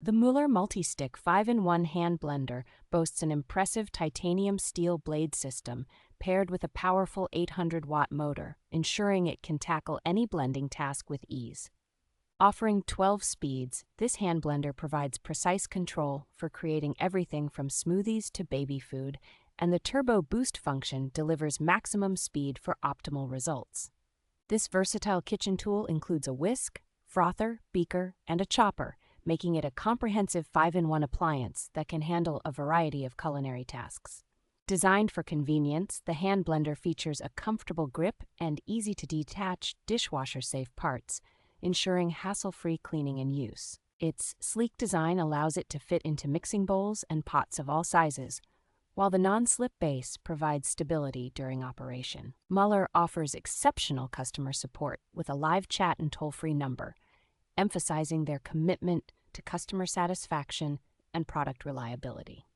The Mueller Multistick 5-in-1 hand blender boasts an impressive titanium steel blade system paired with a powerful 800-watt motor, ensuring it can tackle any blending task with ease. Offering 12 speeds, this hand blender provides precise control for creating everything from smoothies to baby food, and the Turbo Boost function delivers maximum speed for optimal results. This versatile kitchen tool includes a whisk, frother, beaker, and a chopper, making it a comprehensive 5-in-1 appliance that can handle a variety of culinary tasks. Designed for convenience, the hand blender features a comfortable grip and easy-to-detach dishwasher-safe parts, ensuring hassle-free cleaning and use. Its sleek design allows it to fit into mixing bowls and pots of all sizes, while the non-slip base provides stability during operation. Mueller offers exceptional customer support with a live chat and toll-free number, emphasizing their commitment to customer satisfaction and product reliability.